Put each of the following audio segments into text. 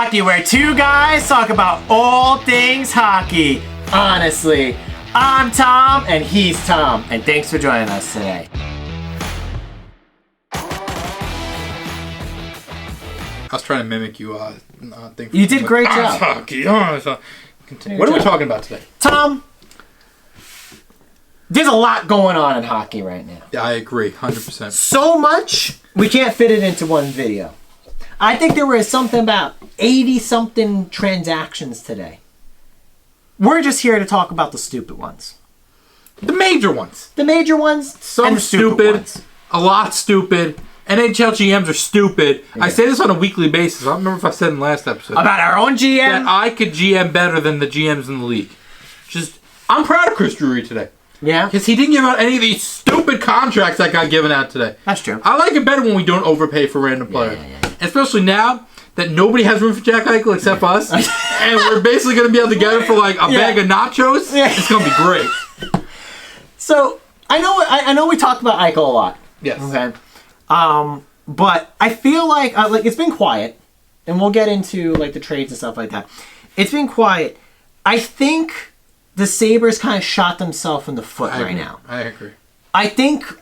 Hockey, where two guys talk about all things hockey. Honestly, I'm Tom and he's Tom, and thanks for joining us today. I was trying to mimic you. You did a great job. Hockey. What are we talking about today? Tom, there's a lot going on in hockey right now. Yeah, I agree, 100%. So much, we can't fit it into one video. I think there was something about 80-something transactions today. We're just here to talk about the stupid ones. The major ones. The major ones, Some and the stupid ones. A lot stupid. NHL GMs are stupid. Yeah. I say this on a weekly basis. I don't remember if I said in the last episode. About our own GM? That I could GM better than the GMs in the league. I'm proud of Chris Drury today. Yeah? Because he didn't give out any of these stupid contracts that got given out today. That's true. I like it better when we don't overpay for random players. Yeah. Especially now that nobody has room for Jack Eichel except us. And we're basically going to be able to get him for like a bag of nachos. Yeah. It's going to be great. So, I know we talked about Eichel a lot. Yes. Okay. But I feel like it's been quiet, and we'll get into like the trades and stuff like that. It's been quiet. I think the Sabres kind of shot themselves in the foot now. I agree. I think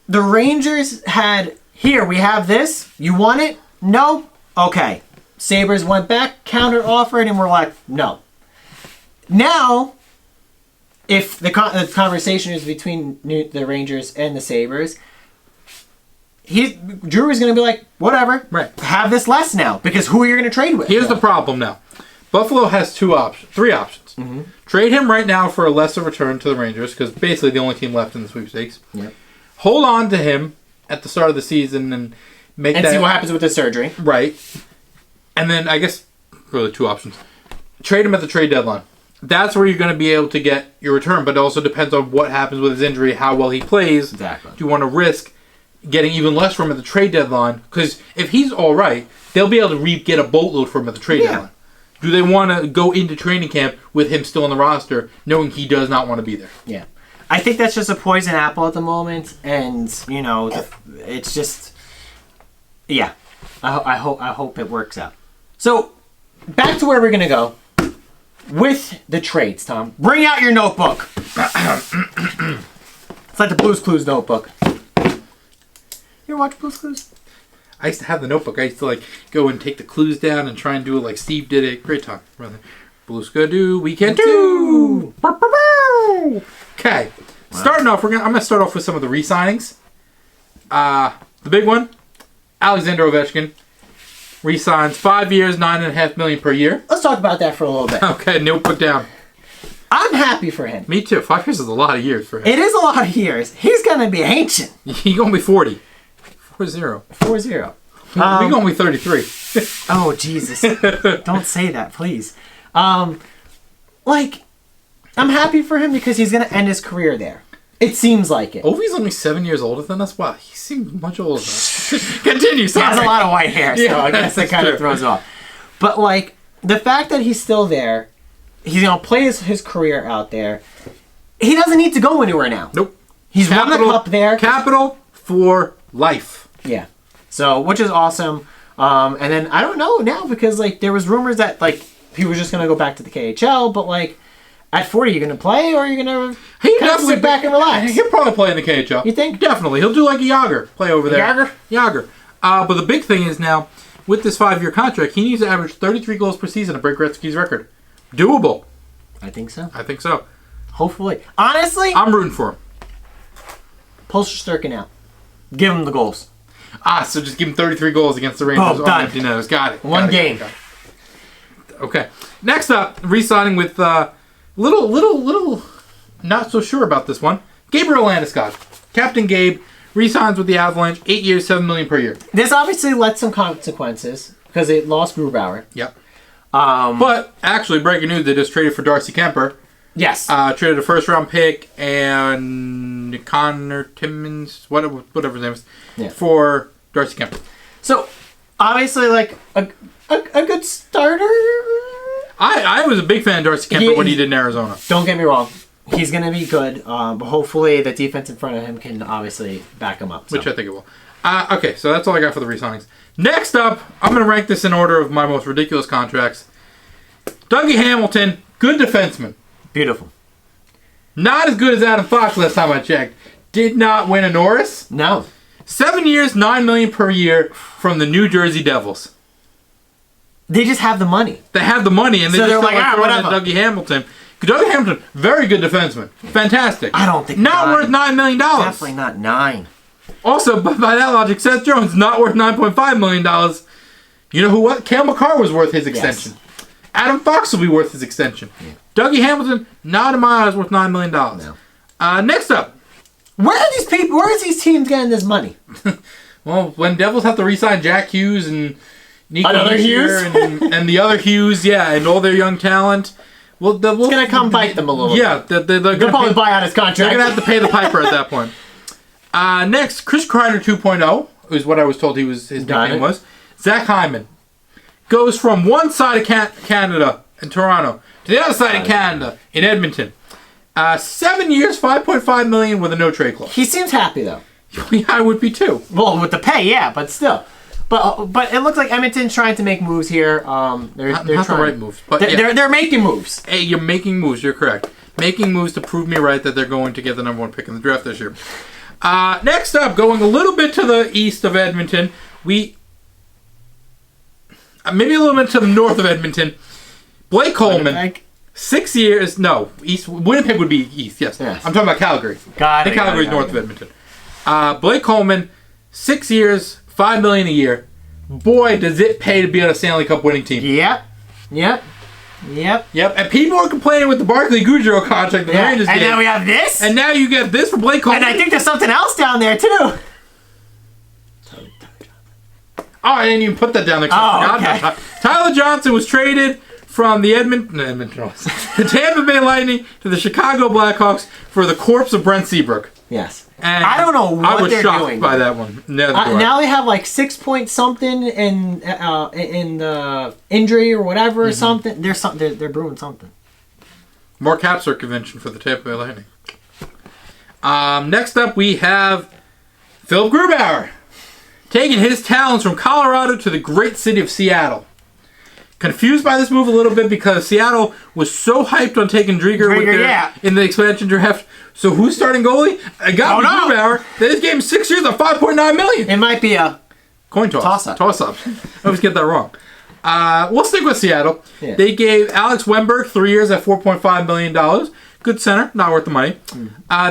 the Rangers had, here, we have this. You want it? No? Okay. Sabres went back, counter-offered, and we're like, no. Now, if the conversation is between the Rangers and the Sabres, Drury's going to be like, whatever. Right. Have this less now, because who are you going to trade with? Here's the problem now. Buffalo has three options. Mm-hmm. Trade him right now for a lesser return to the Rangers, because basically the only team left in the sweepstakes. Yep. Hold on to him at the start of the season and see what happens with the surgery. Right. And then I guess really two options. Trade him at the trade deadline. That's where you're going to be able to get your return, but it also depends on what happens with his injury, how well he plays. Exactly. Do you want to risk getting even less from him at the trade deadline? Because if he's all right, they'll be able to get a boatload from him at the trade deadline. Do they want to go into training camp with him still on the roster, knowing he does not want to be there? Yeah. I think that's just a poison apple at the moment, and, it's just... Yeah. I hope it works out. So, back to where we're going to go with the trades, Tom. Bring out your notebook. It's like the Blue's Clues notebook. You ever watch Blue's Clues? I used to have the notebook. I used to go and take the clues down and try and do it like Steve did it. Great talk, brother. Blue's gonna do, we can do. Okay, starting off, I'm gonna start off with some of the re-signings. The big one, Alexander Ovechkin, re-signs 5 years, $9.5 million per year. Let's talk about that for a little bit. Okay, notebook down. I'm happy for him. Me too. 5 years is a lot of years for him. It is a lot of years. He's gonna be ancient. He's gonna be 40. 4-0. 4-0. We're gonna be 33. Oh Jesus! Don't say that, please. I'm happy for him because he's gonna end his career there. It seems like it. Ovi's only 7 years older than us. Wow, he seems much older than us. Continue. Sorry. He has a lot of white hair, so I guess that kind of throws off. But the fact that he's still there, he's gonna play his career out there. He doesn't need to go anywhere now. Nope. He's won the cup there. Capital for life. Yeah. So, which is awesome. And then I don't know now because there was rumors that he was just gonna go back to the KHL, but at 40, you gonna play or are you gonna sit back and relax? He'll probably play in the KHL. You think? Definitely. He'll do like a Yager play over there. Yager. But the big thing is now with this 5-year contract, he needs to average 33 goals per season to break Gretzky's record. Doable. I think so. Hopefully. Honestly, I'm rooting for him. Pull Shesterkin out. Give him the goals. So just give him 33 goals against the Rangers on empty netters. Got it. One game. Okay. Next up, re-signing with little not so sure about this one. Gabriel Landeskog. Captain Gabe re-signs with the Avalanche, 8 years, $7 million per year. This obviously led some consequences because it lost Grubauer. Yep. But actually, breaking news, they just traded for Darcy Kemper. Yes. Traded a first-round pick and Connor Timmins, whatever his name is, for Darcy Kemper. So, obviously, a good starter. I was a big fan of Darcy Kemper when he did in Arizona. Don't get me wrong. He's going to be good, but hopefully the defense in front of him can obviously back him up. Which I think it will. Okay, so that's all I got for the re-signings. Next up, I'm going to rank this in order of my most ridiculous contracts. Dougie Hamilton, good defenseman. Beautiful. Not as good as Adam Fox last time I checked. Did not win a Norris. No. 7 years, $9 million per year from the New Jersey Devils. They just have the money. They have the money, and they So just they're felt like, like throwing whatever. at Dougie Hamilton. Dougie Hamilton, very good defenseman. Fantastic. I don't think Not nine. worth $9 million. Definitely not 9. Also, by that logic, Seth Jones, not worth $9.5 million. You know who what? Cale Makar was worth his extension. Yes. Adam Fox will be worth his extension. Yeah. Dougie Hamilton, not in my eyes, worth $9 million. No. Next up. Where are these people? Where is these teams getting this money? Well, when Devils have to re-sign Jack Hughes and Nico Another Hughes? and the other Hughes, yeah, and all their young talent, well, it's gonna come bite them a little. Yeah, they're They'll probably buy out his contract. They're gonna have to pay the piper at that point. Next, Chris Kreider 2.0 is what I was told his nickname was. Zach Hyman goes from one side of Canada in Toronto to the other side of Canada in Edmonton. 7 years, $5.5 million with a no trade clause. He seems happy though. Yeah, I would be too. Well, with the pay, yeah, but still. But it looks like Edmonton's trying to make moves here. They're Not trying. the right moves, but They're making moves. Hey, you're making moves. You're correct. Making moves to prove me right that they're going to get the number 1 pick in the draft this year. Next up, going a little bit to the east of Edmonton, maybe a little bit to the north of Edmonton. Blake Coleman, 6 years. No, east. Winnipeg would be east. Yes, I'm talking about Calgary. Got it. Calgary's north of Edmonton. Blake Coleman, 6 years, $5 million a year. Boy, does it pay to be on a Stanley Cup winning team. Yep. And people are complaining with the Barclay Goodrow contract the Rangers and gave. now we have this. And now you get this for Blake Coleman. And I think there's something else down there too. Oh, I didn't even put that down there. Okay. Tyler Johnson was traded from the the Tampa Bay Lightning to the Chicago Blackhawks for the corpse of Brent Seabrook. Yes. And I don't know what I was they're shocked doing by that one. Now they have like 6 point something in the injury or whatever or something. There's something. They're brewing something. More cap circumvention for the Tampa Bay Lightning. Next up, we have Philip Grubauer taking his talents from Colorado to the great city of Seattle. Confused by this move a little bit because Seattle was so hyped on taking Drieger in the expansion draft. So who's starting goalie? I got Grubauer. They just gave him 6 years at $5.9 million. It might be a coin toss. Toss up. I always get that wrong. We'll stick with Seattle. Yeah. They gave Alex Wemberg 3 years at $4.5 million. Good center, not worth the money.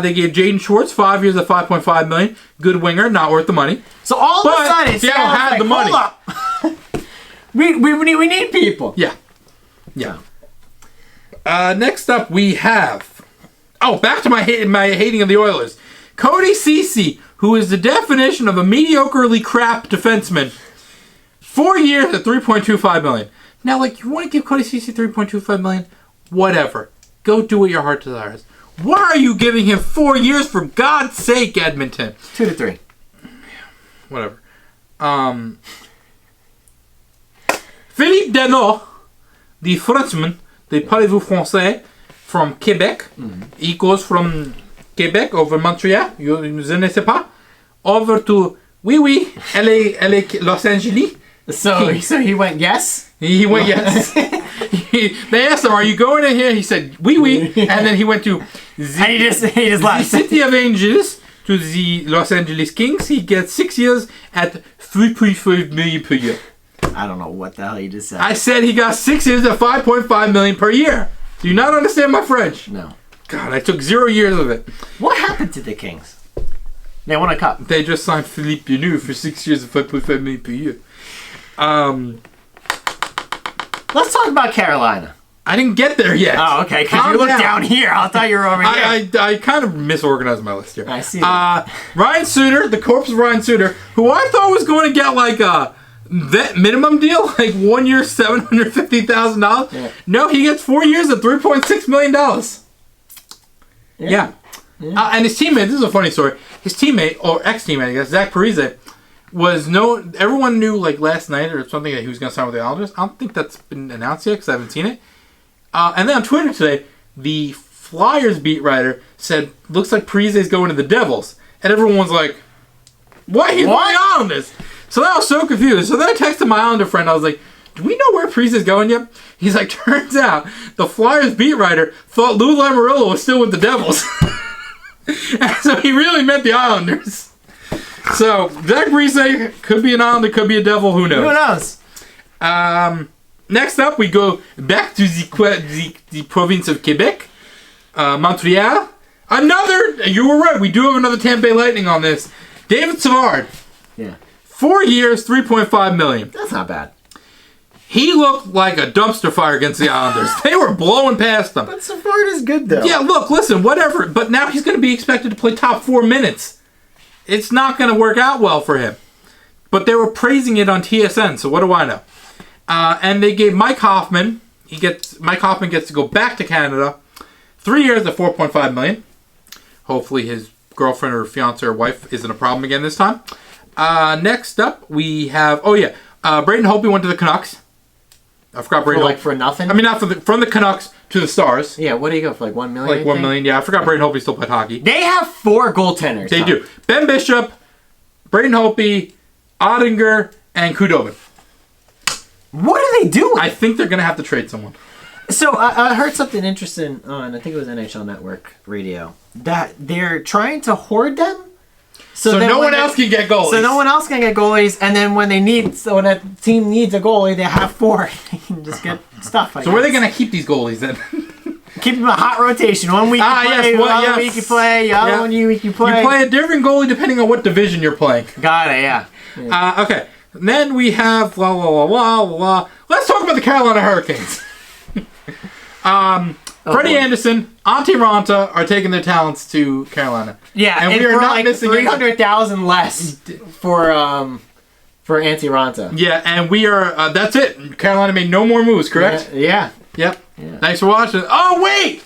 They gave Jaden Schwartz 5 years at $5.5 million. Good winger, not worth the money. So all of a sudden, Seattle had like, the money. Hold up. we need people. Yeah. Next up, we have. Back to my hating of the Oilers. Cody Ceci, who is the definition of a mediocrely crap defenseman. 4 years at $3.25 million. Now, you want to give Cody Ceci $3.25 million? Whatever. Go do what your heart desires. Why are you giving him 4 years, for God's sake, Edmonton? 2 to 3. Whatever. Philippe Danault, the Frenchman, the Parlez-vous Français, from Quebec. He goes from Quebec over Montreal, je ne sais pas, over to LA, Los Angeles. So he went yes? He went yes. They asked him, "Are you going in here?" He said, oui, and then he went to and he just the left. City of Angels to the Los Angeles Kings. He gets 6 years at $3.5 million per year. I don't know what the hell you just said. I said he got 6 years at $5.5 million per year. Do you not understand my French? No. God, I took 0 years of it. What happened to the Kings? They won a cup. They just signed Philippe Danault for 6 years at $5.5 million per year. Let's talk about Carolina. I didn't get there yet. Oh, okay. Because you look down here. I thought you were over here. I kind of misorganized my list here. I see that. Ryan Suter, the corpse of Ryan Suter, who I thought was going to get like a vet minimum deal, like 1 year, $750,000. Yeah. No, he gets 4 years at $3.6 million. Yeah. And his teammate, this is a funny story. His teammate, or ex-teammate, I guess, Zach Parise, was known. Everyone knew like last night or something that he was going to sign with the Islanders. I don't think that's been announced yet because I haven't seen it. And then on Twitter today, the Flyers beat writer said, "Looks like Parise's going to the Devils," and everyone was like, "What? He's going on this?" So then I was so confused. So then I texted my Islander friend. I was like, do we know where Priest is going yet? He's like, turns out the Flyers beat writer thought Lou Lamoriello was still with the Devils. And so he really meant the Islanders. So Zach Parise could be an Islander, could be a Devil, who knows? Who knows? Next up, we go back to the province of Quebec. Montreal. You were right, we do have another Tampa Bay Lightning on this. David Savard. Yeah. 4 years, $3.5 million. That's not bad. He looked like a dumpster fire against the Islanders. They were blowing past them. But Savard is good, though. Yeah, look, listen, whatever. But now he's going to be expected to play top 4 minutes. It's not going to work out well for him. But they were praising it on TSN, so what do I know? And they gave Mike Hoffman. Mike Hoffman gets to go back to Canada. 3 years at $4.5 million. Hopefully his girlfriend or fiance or wife isn't a problem again this time. Next up, we have... Braden Holtby went to the Canucks. I forgot Braden Holtby. For nothing? I mean, not from the Canucks to the Stars. Yeah, what do you go for, like $1 million? Like $1 million, yeah. I forgot Braden Holtby still played hockey. They have 4 goaltenders. They do. Ben Bishop, Braden Holtby, Ottinger, and Khudobin. What are they doing? I think they're going to have to trade someone. So I heard something interesting on, I think it was NHL Network Radio, that they're trying to hoard them. So no one else can get goalies. So no one else can get when a team needs a goalie, they have 4. They can just get stuff. So where are they going to keep these goalies then? Keep them a hot rotation. 1 week you play, one week you play, the other week you play. You play a different goalie depending on what division you're playing. Got it, yeah. Okay. And then we have Let's talk about the Carolina Hurricanes. Freddie Anderson, Antti Ranta are taking their talents to Carolina. Yeah, and we are not missing $300,000 less for Antti Ranta. Yeah, and we are. That's it. Carolina made no more moves, correct? Yeah. Yep. Yeah. Thanks for watching. Oh wait,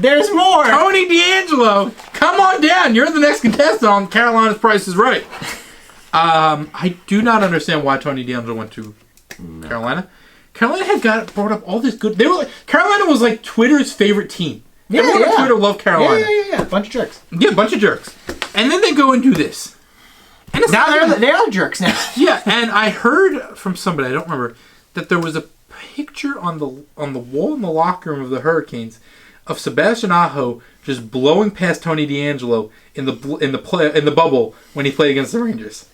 there's more. Tony DeAngelo, come on down. You're the next contestant on Carolina's Price is Right. I do not understand why Tony DeAngelo went to Carolina. Carolina had brought up all this good. Carolina was like Twitter's favorite team. Everyone on Twitter loved Carolina. Yeah. Bunch of jerks. Yeah, bunch of jerks. And then they go and do this. And it's now they are jerks now. Yeah, and I heard from somebody, I don't remember, that there was a picture on the wall in the locker room of the Hurricanes of Sebastian Aho just blowing past Tony DeAngelo in the bubble when he played against the Rangers.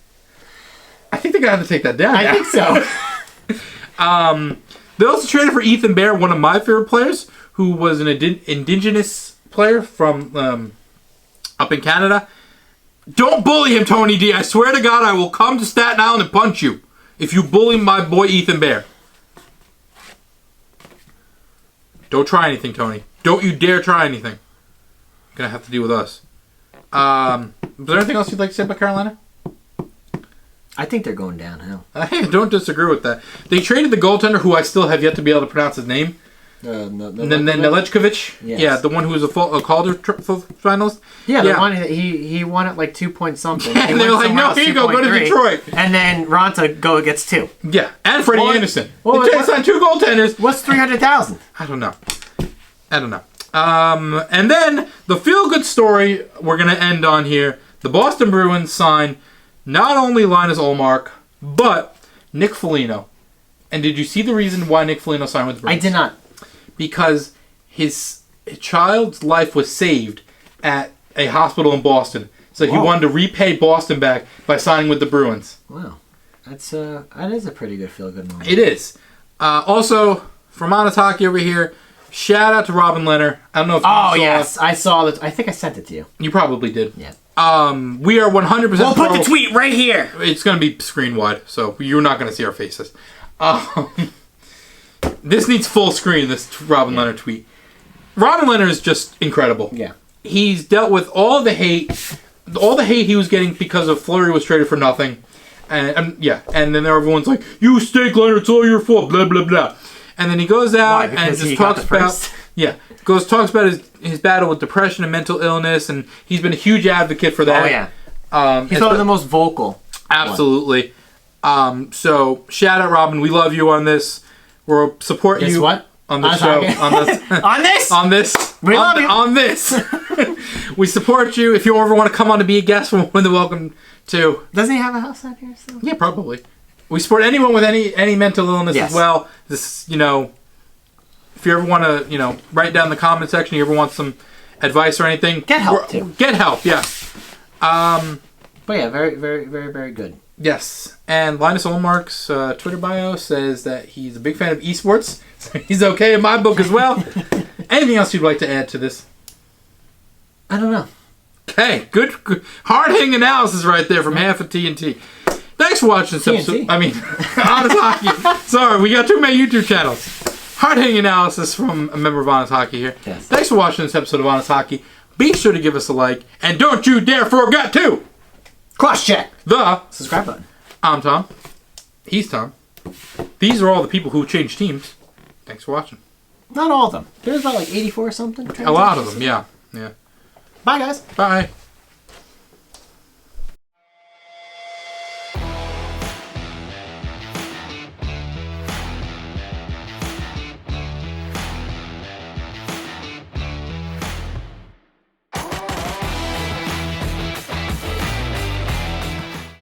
I think they're gonna have to take that down. I think so. They also traded for Ethan Bear, one of my favorite players, who was an indigenous player from up in Canada. Don't bully him, Tony D. I swear to God, I will come to Staten Island and punch you if you bully my boy Ethan Bear. Don't try anything, Tony. Don't you dare try anything. You're gonna have to deal with us. Was there anything else you'd like to say about Carolina? I think they're going downhill. I don't disagree with that. They traded the goaltender, who I still have yet to be able to pronounce his name. Nelechkovic? Yes. Yeah, the one who was a Calder finalist. Yeah, the one he won it like 2 point something. And they were like, no, here you go to Detroit. And then Ranta gets 2. Yeah, and Freddie Anderson. Well, they signed 2 goaltenders. What's $300,000? I don't know. And then the feel-good story we're going to end on here. The Boston Bruins signed not only Linus Ullmark, but Nick Foligno. And did you see the reason why Nick Foligno signed with the Bruins? I did not. Because his child's life was saved at a hospital in Boston. So he wanted to repay Boston back by signing with the Bruins. Wow. That is a pretty good feel-good moment. It is. Also, from Onataki over here, shout out to Robin Leonard. I don't know if you saw. Oh, yes. I saw it. I think I sent it to you. You probably did. Yeah. We are 100%. We'll put the tweet right here. It's going to be screen wide, so you're not going to see our faces. This needs full screen, this Robin Leonard tweet. Robin Leonard is just incredible. Yeah. He's dealt with all the hate he was getting because of Fleury was traded for nothing. And then everyone's like, you stink, Leonard, it's all your fault, blah, blah, blah. And then he goes out and just talks about his battle with depression and mental illness, and he's been a huge advocate for that. Oh, yeah. He's one of the most vocal. Absolutely. So, shout out, Robin. We love you on this. We'll support you. What? on the I'm show. sorry. On this. On this, On this. We love you. On this. We support you. If you ever want to come on to be a guest, we're more than welcome to. doesn't he have a house out here still? Yeah, probably. We support anyone with any mental illness Yes. as well. This, if you ever want to, write down in the comment section, you ever want some advice or anything, Get help, too. Get help, yes. But yeah, very, very, very, very good. Yes. And Linus Olmark's Twitter bio says that he's a big fan of esports. So he's okay in my book as well. Anything else you'd like to add to this? I don't know. Okay, good hard-hitting analysis right there from half of TNT. Thanks for watching this episode. TNT. I mean, Honest Hockey. Sorry, we got too many YouTube channels. Hard-hitting analysis from a member of Honest Hockey here. Yes. Thanks for watching this episode of Honest Hockey. Be sure to give us a like, and don't you dare forget to Cross-check. the... Subscribe button. I'm Tom. He's Tom. These are all the people who change teams. Thanks for watching. Not all of them. There's about like 84 or something. A lot of them, yeah. Bye, guys. Bye.